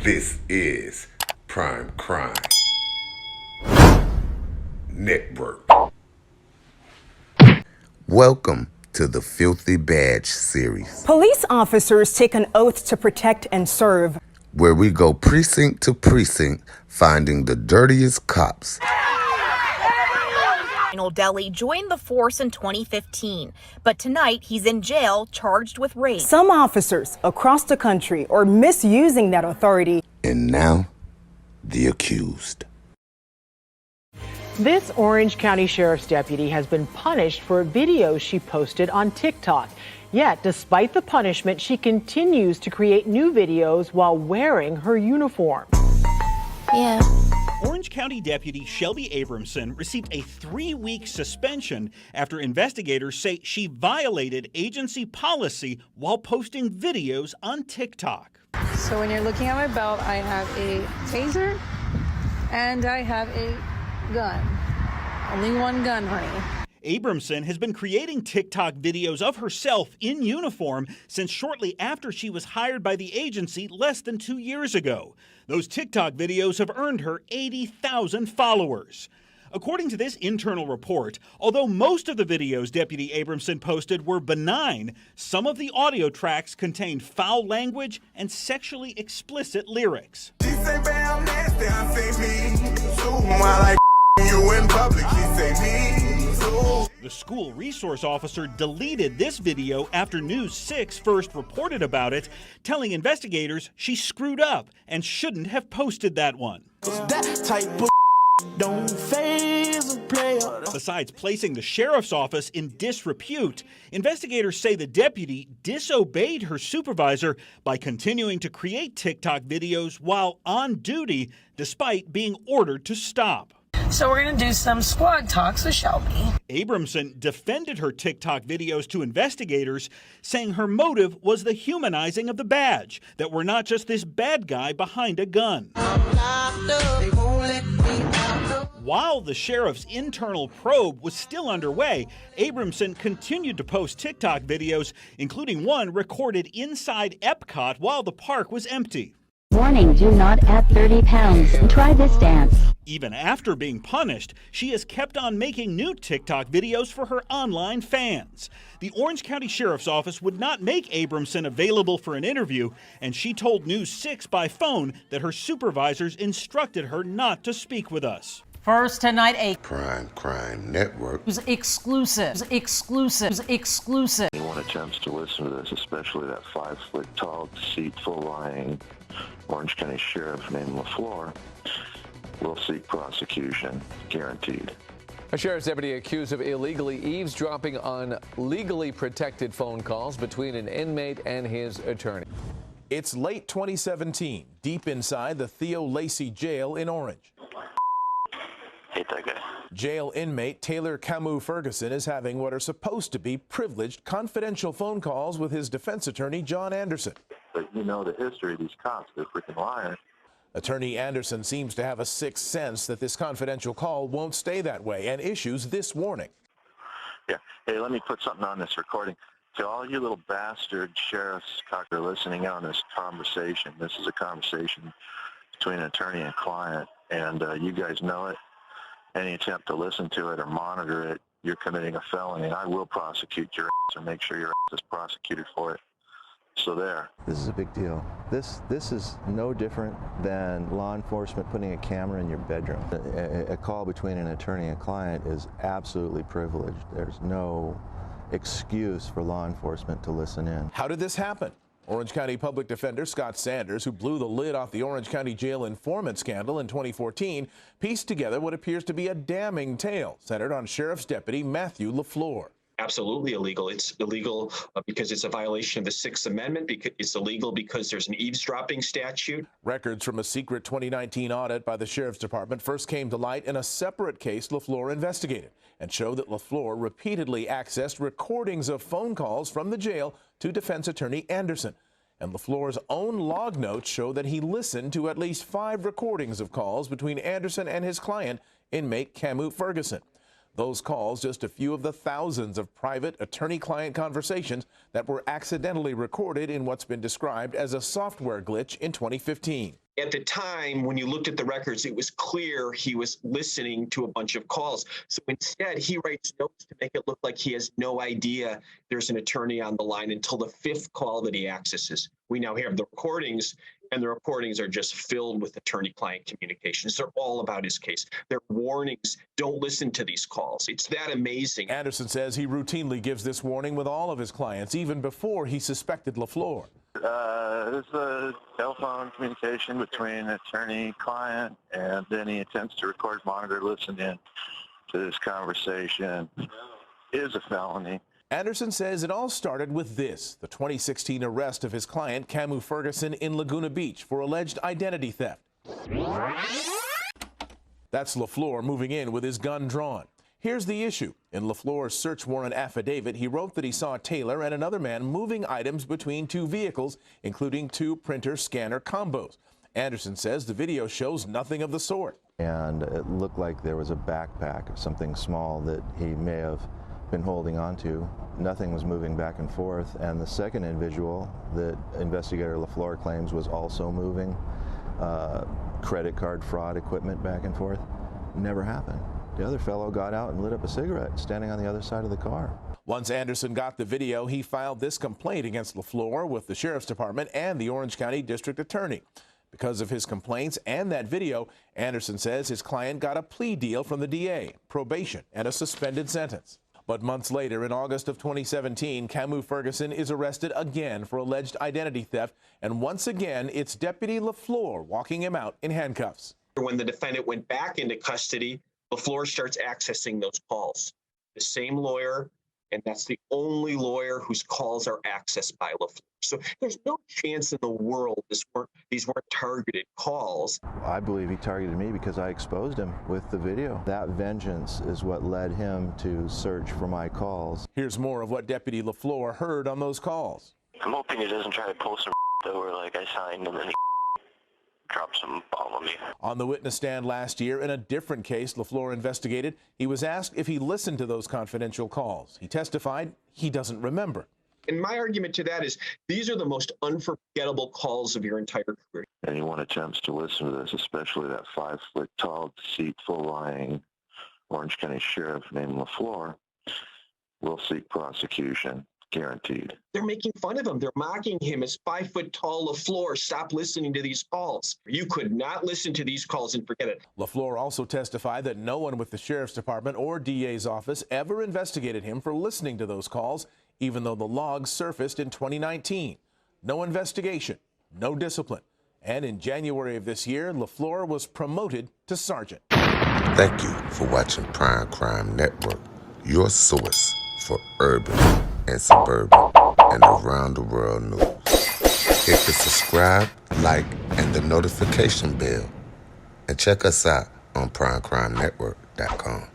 This is Prime Crime Network. Welcome to the Filthy Badge series, Police officers take an oath to protect and serve, where we go precinct to precinct finding the dirtiest cops. Delhi joined the force in 2015, but tonight he's in jail charged with rape. Some officers across the country are misusing that authority. And now, the accused. This Orange County Sheriff's deputy has been punished for a video she posted on TikTok. Yet, despite the punishment, she continues to create new videos while wearing her uniform. Yeah. Orange County Deputy Shelby Abramson received a 3-week suspension after investigators say she violated agency policy while posting videos on TikTok. So when you're looking at my belt, I have a taser and I have a gun. Only one gun, honey. Abramson has been creating TikTok videos of herself in uniform since shortly after she was hired by the agency less than 2 years ago. Those TikTok videos have earned her 80,000 followers. According to this internal report, although most of the videos Deputy Abramson posted were benign, some of the audio tracks contained foul language and sexually explicit lyrics. She say, babe, I'm nasty, I say me. So while I you in public, she say me. So. The school resource officer deleted this video after News 6 first reported about it, telling investigators she screwed up and shouldn't have posted that one. That type of don't faze a player. Besides placing the sheriff's office in disrepute, investigators say the deputy disobeyed her supervisor by continuing to create TikTok videos while on duty, despite being ordered to stop. So we're gonna do some squad talks with Shelby. Abramson defended her TikTok videos to investigators, saying her motive was the humanizing of the badge, that we're not just this bad guy behind a gun. While the sheriff's internal probe was still underway, Abramson continued to post TikTok videos, including one recorded inside Epcot while the park was empty. Warning, do not add 30 pounds. Try this dance. Even after being punished, she has kept on making new TikTok videos for her online fans. The Orange County Sheriff's Office would not make Abramson available for an interview, and she told News 6 by phone that her supervisors instructed her not to speak with us. First tonight, a Prime Crime Network. exclusive. Anyone attempts to listen to this, especially that 5-foot-tall, deceitful, lying Orange County Sheriff named LaFleur, will seek prosecution, guaranteed. A sheriff's deputy accused of illegally eavesdropping on legally protected phone calls between an inmate and his attorney. It's late 2017, deep inside the Theo Lacey jail in Orange. Hate that guy. Jail inmate Taylor Camus Ferguson is having what are supposed to be privileged, confidential phone calls with his defense attorney, John Anderson. But you know the history of these cops, they're freaking liars. Attorney Anderson seems to have a sixth sense that this confidential call won't stay that way and issues this warning. Yeah. Hey, let me put something on this recording. To all you little bastard sheriffs are listening on this conversation, this is a conversation between an attorney and client, and you guys know it. Any attempt to listen to it or monitor it, you're committing a felony, and I will prosecute your ass or make sure your ass is prosecuted for it. So there. This is a big deal. This is no different than law enforcement putting a camera in your bedroom. A call between an attorney and client is absolutely privileged. There's no excuse for law enforcement to listen in. How did this happen? Orange County Public Defender Scott Sanders, who blew the lid off the Orange County Jail informant scandal in 2014, pieced together what appears to be a damning tale centered on Sheriff's Deputy Matthew LaFleur. Absolutely illegal. It's illegal because it's a violation of the Sixth Amendment. Because it's illegal because there's an eavesdropping statute. Records from a secret 2019 audit by the Sheriff's Department first came to light in a separate case LaFleur investigated and showed that LaFleur repeatedly accessed recordings of phone calls from the jail to defense attorney Anderson. And LaFleur's own log notes show that he listened to at least 5 recordings of calls between Anderson and his client, inmate Camus Ferguson. Those calls, just a few of the thousands of private attorney-client conversations that were accidentally recorded in what's been described as a software glitch in 2015. At the time, when you looked at the records, it was clear he was listening to a bunch of calls. So instead, he writes notes to make it look like he has no idea there's an attorney on the line until the 5th call that he accesses. We now have the recordings, and the recordings are just filled with attorney-client communications. They're all about his case. They're warnings. Don't listen to these calls. It's that amazing. Anderson says he routinely gives this warning with all of his clients, even before he suspected LaFleur. There's a telephone communication between attorney client, and then he attempts to record, monitor, listen in to this conversation. Is a felony. Anderson says it all started with this, the 2016 arrest of his client, Camu Ferguson, in Laguna Beach for alleged identity theft. That's LaFleur moving in with his gun drawn. Here's the issue. In LaFleur's search warrant affidavit, he wrote that he saw Taylor and another man moving items between 2 vehicles, including 2 printer-scanner combos. Anderson says the video shows nothing of the sort. And it looked like there was a backpack of something small that he may have been holding onto. Nothing was moving back and forth. And the second individual that investigator LaFleur claims was also moving credit card fraud equipment back and forth, never happened. The other fellow got out and lit up a cigarette standing on the other side of the car. Once Anderson got the video, he filed this complaint against LaFleur with the Sheriff's Department and the Orange County District Attorney. Because of his complaints and that video, Anderson says his client got a plea deal from the DA, probation, and a suspended sentence. But months later, in August of 2017, Camu Ferguson is arrested again for alleged identity theft, and once again, it's Deputy LaFleur walking him out in handcuffs. When the defendant went back into custody, LaFleur starts accessing those calls. The same lawyer, and that's the only lawyer whose calls are accessed by LaFleur. So there's no chance in the world these weren't targeted calls. I believe he targeted me because I exposed him with the video. That vengeance is what led him to search for my calls. Here's more of what Deputy LaFleur heard on those calls. I'm hoping he doesn't try to pull some over like I signed and then he dropped some bomb on me. On the witness stand last year in a different case LaFleur investigated, he was asked if he listened to those confidential calls. He testified he doesn't remember. And my argument to that is these are the most unforgettable calls of your entire career. Anyone attempts to listen to this, especially that 5-foot-tall, deceitful, lying Orange County Sheriff named LaFleur, will seek prosecution, guaranteed. They're making fun of him. They're mocking him as 5-foot-tall LaFleur. Stop listening to these calls. You could not listen to these calls and forget it. LaFleur also testified that no one with the Sheriff's Department or DA's office ever investigated him for listening to those calls, even though the logs surfaced in 2019. No investigation, no discipline. And in January of this year, LaFleur was promoted to sergeant. Thank you for watching Prime Crime Network, your source for urban and suburban and around the world news. Hit the subscribe, like, and the notification bell. And check us out on primecrimenetwork.com.